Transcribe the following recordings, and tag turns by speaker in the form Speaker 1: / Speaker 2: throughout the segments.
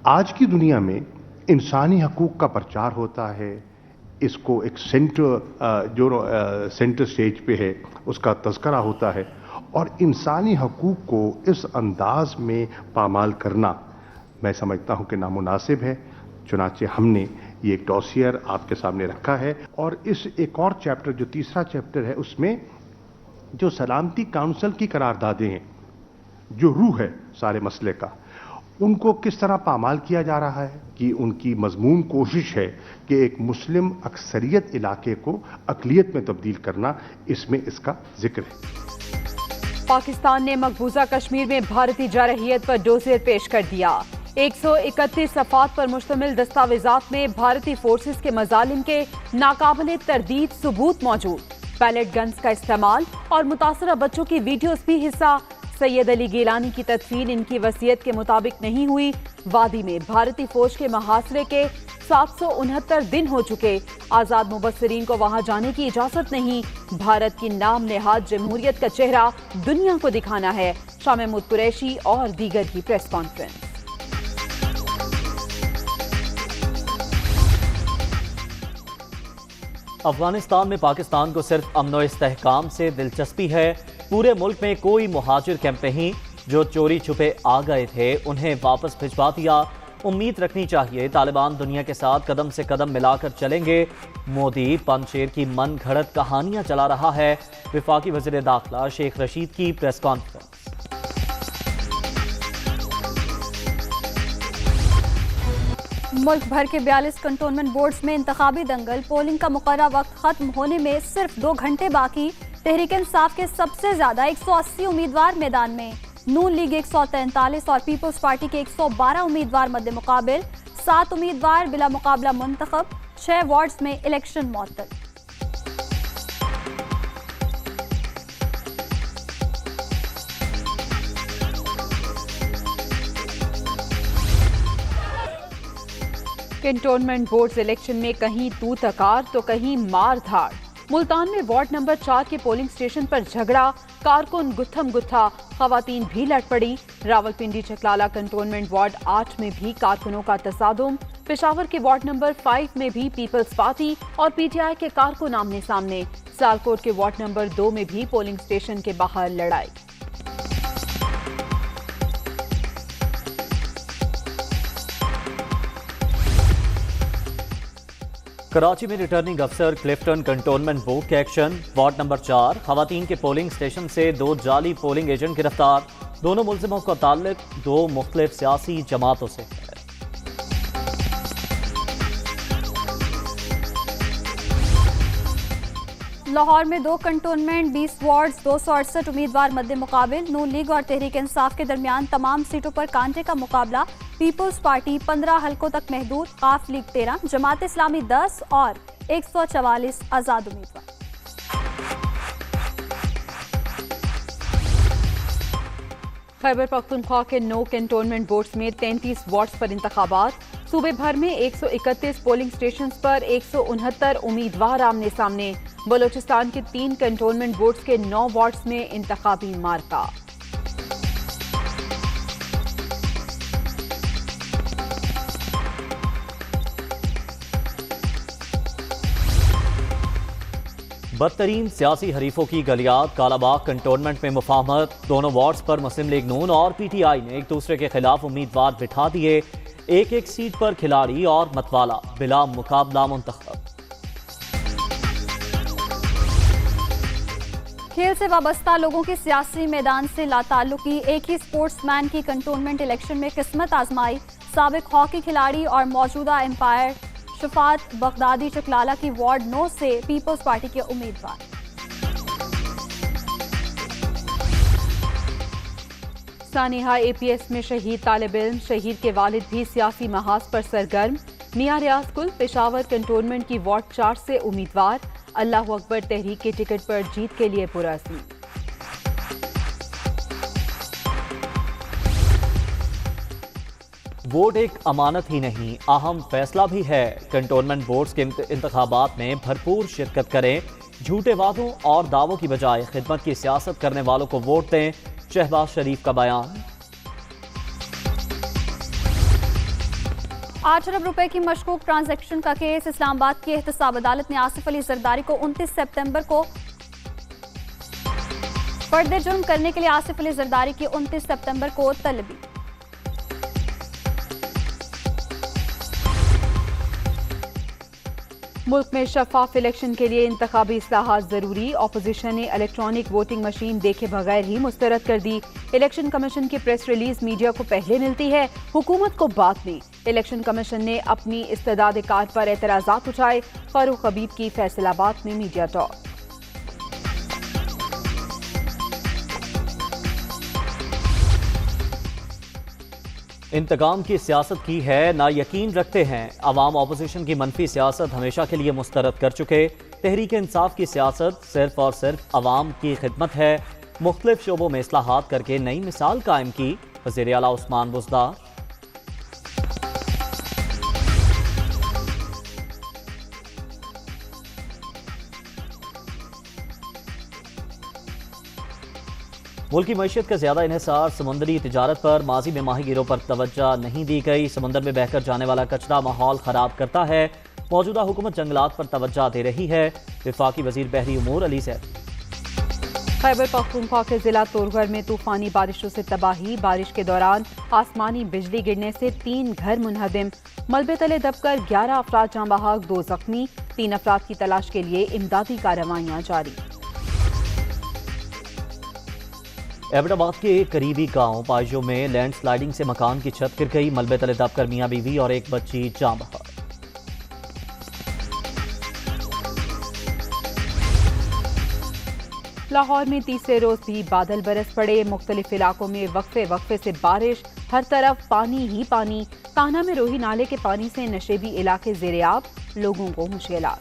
Speaker 1: آج کی دنیا میں انسانی حقوق کا پرچار ہوتا ہے، اس کو ایک سینٹر سٹیج پہ ہے، اس کا تذکرہ ہوتا ہے، اور انسانی حقوق کو اس انداز میں پامال کرنا میں سمجھتا ہوں کہ نامناسب ہے۔ چنانچہ ہم نے یہ ایک ڈوسیئر آپ کے سامنے رکھا ہے، اور اس ایک اور چیپٹر جو تیسرا چیپٹر ہے، اس میں جو سلامتی کونسل کی قراردادیں ہیں، جو روح ہے سارے مسئلے کا، ان کو کس طرح پامال کیا جا رہا ہے کہ ان کی مضمون کوشش ہے کہ ایک مسلم اکثریت علاقے کو اقلیت میں تبدیل کرنا، اس میں اس کا ذکر ہے۔
Speaker 2: پاکستان نے مقبوضہ کشمیر میں بھارتی جارحیت پر ڈوزیر پیش کر دیا۔ 131 صفحات پر مشتمل دستاویزات میں بھارتی فورسز کے مظالم کے ناقابل تردید ثبوت موجود۔ پیلٹ گنز کا استعمال اور متاثرہ بچوں کی ویڈیوز بھی حصہ۔ سید علی گیلانی کی تدفین ان کی وصیت کے مطابق نہیں ہوئی۔ وادی میں بھارتی فوج کے محاصرے کے 769 دن ہو چکے۔ آزاد مبصرین کو وہاں جانے کی اجازت نہیں۔ بھارت کی نام نہاد جمہوریت کا چہرہ دنیا کو دکھانا ہے۔ شاہ محمود قریشی اور دیگر کی پریس کانفرنس۔
Speaker 3: افغانستان میں پاکستان کو صرف امن و استحکام سے دلچسپی ہے۔ پورے ملک میں کوئی مہاجر کیمپ نہیں، جو چوری چھپے آ گئے تھے انہیں واپس بھجوا دیا۔ امید رکھنی چاہیے طالبان دنیا کے ساتھ قدم سے قدم ملا کر چلیں گے۔ مودی پنشیر کی من گھڑت کہانیاں چلا رہا ہے۔ وفاقی وزیر داخلہ شیخ رشید کی پریس کانفرنس۔
Speaker 4: ملک بھر کے 42 کنٹونمنٹ بورڈز میں انتخابی دنگل۔ پولنگ کا مقررہ وقت ختم ہونے میں صرف 2 گھنٹے باقی۔ تحریک انصاف کے سب سے زیادہ 180 امیدوار میدان میں۔ نون لیگ 143 اور پیپلز پارٹی کے 112 امیدوار مد مقابل۔ 7 امیدوار بلا مقابلہ منتخب۔ 6 وارڈز میں الیکشن معطل۔
Speaker 2: کنٹونمنٹ بورڈز الیکشن میں کہیں تو تکار تو کہیں مار دھاڑ۔ ملتان میں وارڈ نمبر 4 کے پولنگ سٹیشن پر جھگڑا، کارکن گتھم گتھا، خواتین بھی لڑ پڑی۔ راولپنڈی چکلالہ کنٹونمنٹ وارڈ 8 میں بھی کارکنوں کا تصادم۔ پشاور کے وارڈ نمبر 5 میں بھی پیپلز پارٹی اور پی ٹی آئی کے کارکن آمنے سامنے۔ سیالکوٹ کے وارڈ نمبر 2 میں بھی پولنگ سٹیشن کے باہر لڑائی۔
Speaker 3: کراچی میں ریٹرننگ افسر کلفٹن کنٹونمنٹ بورڈ کے ایکشن۔ وارڈ نمبر 4 خواتین کے پولنگ سٹیشن سے 2 جعلی پولنگ ایجنٹ گرفتار۔ دونوں ملزموں کا تعلق 2 مختلف سیاسی جماعتوں سے ہے۔
Speaker 4: لاہور میں 2 کنٹونمنٹ 20 وارڈز 268 امیدوار مد مقابل۔ نون لیگ اور تحریک انصاف کے درمیان تمام سیٹوں پر کانٹے کا مقابلہ۔ پیپلز پارٹی 15 حلقوں تک محدود، قاف لیگ 13، جماعت اسلامی 10 اور 144 آزاد امیدوار۔
Speaker 2: خیبر پختونخوا کے 9 کنٹونمنٹ بورڈز میں 33 وارڈز پر انتخابات۔ صوبے بھر میں 131 پولنگ سٹیشنز پر 169 امیدوار آمنے سامنے۔ بلوچستان کے 3 کنٹونمنٹ بورڈز کے 9 وارڈز میں انتخابی مارکا۔
Speaker 3: بدترین سیاسی حریفوں کی گلیات۔ کالا باغ کنٹونمنٹ میں مفاہمت۔ دونوں وارڈز پر مسلم لیگ نون اور پی ٹی آئی نے ایک دوسرے کے خلاف امیدوار بٹھا دیے۔ ایک ایک سیٹ پر کھلاڑی اور متوالا بلا مقابلہ منتخب۔
Speaker 4: کھیل سے وابستہ لوگوں کی سیاسی میدان سے لا تعلقی۔ ایک ہی سپورٹس مین کی کنٹونمنٹ الیکشن میں قسمت آزمائی۔ سابق ہاکی کھلاڑی اور موجودہ امپائر شفاعت بغدادی چکلالہ کی وارڈ 9 سے پیپلز پارٹی کے امیدوار۔
Speaker 2: سانحہ اے پی ایس میں شہید طالب علم، شہید کے والد بھی سیاسی محاذ پر سرگرم۔ میاں ریاض گل پشاور کنٹونمنٹ کی وارڈ 4 سے امیدوار۔ اللہ اکبر تحریک کے ٹکٹ پر جیت کے لیے پرعزم۔
Speaker 3: ووٹ ایک امانت ہی نہیں، اہم فیصلہ بھی ہے۔ کنٹونمنٹ بورڈز کے انتخابات میں بھرپور شرکت کریں۔ جھوٹے وعدوں اور دعووں کی بجائے خدمت کی سیاست کرنے والوں کو ووٹ دیں۔ شہباز شریف کا بیان۔
Speaker 4: 8 अरब रुपए की मशकूक ट्रांजैक्शन का केस। इस्लामाबाद की एहतसाब अदालत ने आसिफ अली जरदारी को 29 सितंबर को फर्द जुर्म करने के लिए आसिफ अली जरदारी की 29 सितंबर को तलबी।
Speaker 2: मुल्क में शफाफ इलेक्शन के लिए इंतखाबी इस्लाहात जरूरी। अपोजिशन ने इलेक्ट्रॉनिक वोटिंग मशीन देखे बगैर ही मुस्तरद कर दी। इलेक्शन कमीशन की प्रेस रिलीज मीडिया को पहले मिलती है, हुकूमत को बाद में। इलेक्शन कमीशन ने अपनी इस्तेदाद कार पर एतराजात उठाए। फारूक हबीब की फैसलाबाद में मीडिया टॉक।
Speaker 3: इंतकाम की सियासत की है ना यकीन रखते हैं। अवाम अपोजिशन की मनफी सियासत हमेशा के लिए मुस्तरद कर चुके। तहरीक इंसाफ की सियासत सिर्फ और सिर्फ अवाम की खिदमत है। मुख्तलिफ शोबों में इस्लाहात करके नई मिसाल कायम की। वज़ीर आला उस्मान बुज़दार। मुल्क की मईशत का ज्यादा इन्हिसार समुद्री तिजारत पर। माजी में माहीगीरों पर तवज्जो नहीं दी गई। समुद्र में बहकर जाने वाला कचरा माहौल खराब करता है। मौजूदा हुकूमत जंगलात पर तवज्जो दे रही है। वफाकी वजीर बहरी उमूर अली सैद।
Speaker 2: खैबर पख्तूनख्वा के जिला तोरगर में तूफानी बारिशों से तबाही। बारिश के दौरान आसमानी बिजली गिरने से 3 घर मुनहदिम। मलबे तले दबकर 11 अफराद जाँ बहक, 2 जख्मी। 3 अफराद की तलाश के लिए इमदादी कार्रवाइयाँ जारी।
Speaker 3: एबटाबाद के करीबी गांव पाइजो में लैंड स्लाइडिंग से मकान की छत गिर गई। मलबे तले दबकर मियां बीवी और एक बच्ची जाँ बहक।
Speaker 2: लाहौर में तीसरे रोज भी बादल बरस पड़े। मुख्तलिफ इलाकों में वक्फे वक्फे से बारिश। हर तरफ पानी ही पानी। कान्हा में रोही नाले के पानी से नशेबी इलाके ज़ेरे-आब, लोगों को मुश्किलात।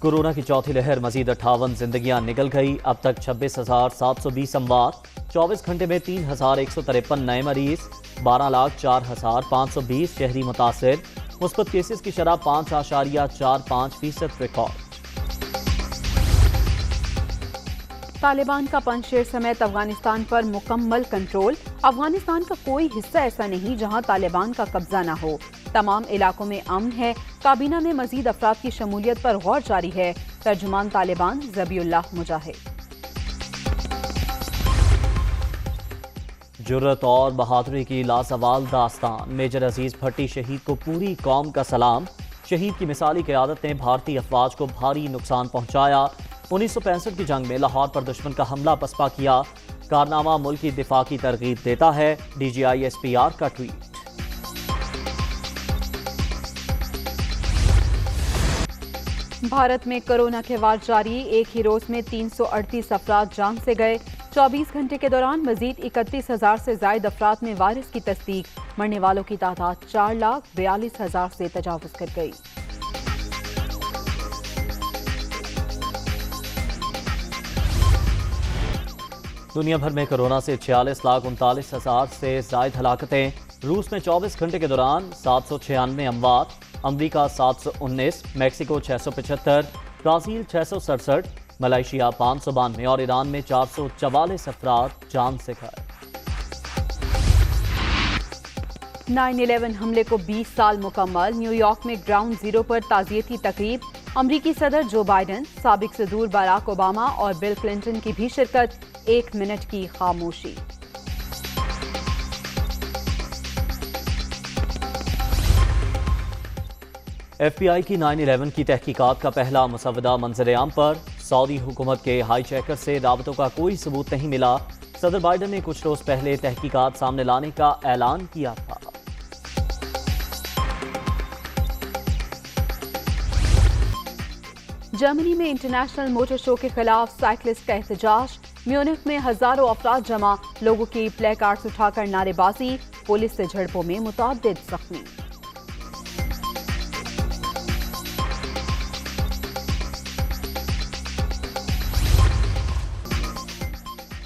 Speaker 3: कोरोना की चौथी लहर, मजीद 58 जिंदगियां निकल गई। अब तक 26,720 अमवात। 24 घंटे में 3,153 नए मरीज। 12,04,520 शहरी मुतासिर। मुस्बत केसेस की शरह 5.45% रिकॉर्ड।
Speaker 2: तालिबान का पंजशेर समेत अफगानिस्तान पर मुकम्मल कंट्रोल। अफगानिस्तान का कोई हिस्सा ऐसा नहीं जहां तालिबान का कब्जा न हो। तमाम इलाकों में अमन है। काबीना में मजीद अफराद की शमूलियत पर गौर जारी है। तर्जुमान तालिबान ज़बीउल्लाह मुजाहिद।
Speaker 3: जुर्रत और बहादुरी की लाजवाल दास्तान। मेजर अजीज भट्टी शहीद को पूरी कौम का सलाम। शहीद की मिसाली क़यादत ने भारतीय अफवाज को भारी नुकसान पहुंचाया। 1965 की जंग में लाहौर पर दुश्मन का हमला पसपा किया। कारनामा मुल्क की दिफा की तरगीब देता है। DGI SPR का ट्वीट।
Speaker 2: भारत में कोरोना के वार जारी। एक ही रोज में 338 अफराद जान से गए। 24 घंटे के दौरान मजीद 31,000 से जायद अफराद में वायरस की तस्दीक। मरने वालों की तादाद 4,42,000 से तजावुज कर गई।
Speaker 3: दुनिया भर में कोरोना से 46,39,000 से जायद हलाकतें। रूस में 24 घंटे के दौरान 796 अमवात। अमरीका 719, मैक्सिको 675, ब्राजील 667, मलेशिया 592 और ईरान में 444 अफराद जान से गए।
Speaker 2: 9/11 हमले को 20 साल मुकम्मल। न्यूयॉर्क में ग्राउंड जीरो पर ताज़ियती तकरीब। अमरीकी सदर जो बाइडन, साबिक सदूर बराक ओबामा और बिल क्लिंटन की भी शिरकत। 1 मिनट की खामोशी।
Speaker 3: FBI की 9/11 की तहकीकात का पहला मुसवदा मंजर-ए-आम पर। सऊदी हुकूमत के हाई चेकर से राबतों का कोई सबूत नहीं मिला। सदर बाइडन ने कुछ रोज पहले तहकीकात सामने लाने का ऐलान किया था।
Speaker 2: जर्मनी में इंटरनेशनल मोटर शो के खिलाफ साइकिलिस्ट का एहतजाज। म्यूनिख में हजारों अफराद जमा। लोगों की प्ले कार्ड्स उठाकर नारेबाजी। पुलिस से झड़पों में मुतअद्दिद जख्मी।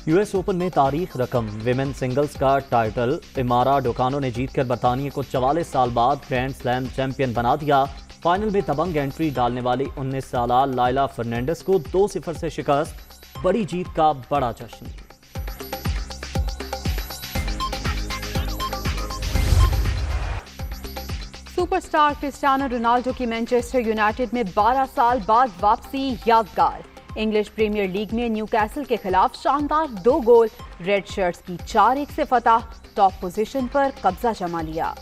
Speaker 3: US ओपन में तारीख रकम। विमेन सिंगल्स का टाइटल इमारा डोकानो ने जीतकर बरतानिया को 44 साल बाद ग्रैंड स्लैम चैंपियन बना दिया। फाइनल में दबंग एंट्री डालने वाली 19 साला लाइला फर्नांडिस को 2-0 से शिकस्त। बड़ी जीत का बड़ा जश्न।
Speaker 2: सुपर स्टार क्रिस्टियानो रोनाल्डो की मैनचेस्टर यूनाइटेड में 12 साल बाद वापसी यादगार। इंग्लिश प्रीमियर लीग में न्यूकैसल के खिलाफ शानदार 2 गोल, रेड शर्ट्स की 4-1 से फतह, टॉप पोजीशन पर कब्जा जमा लिया।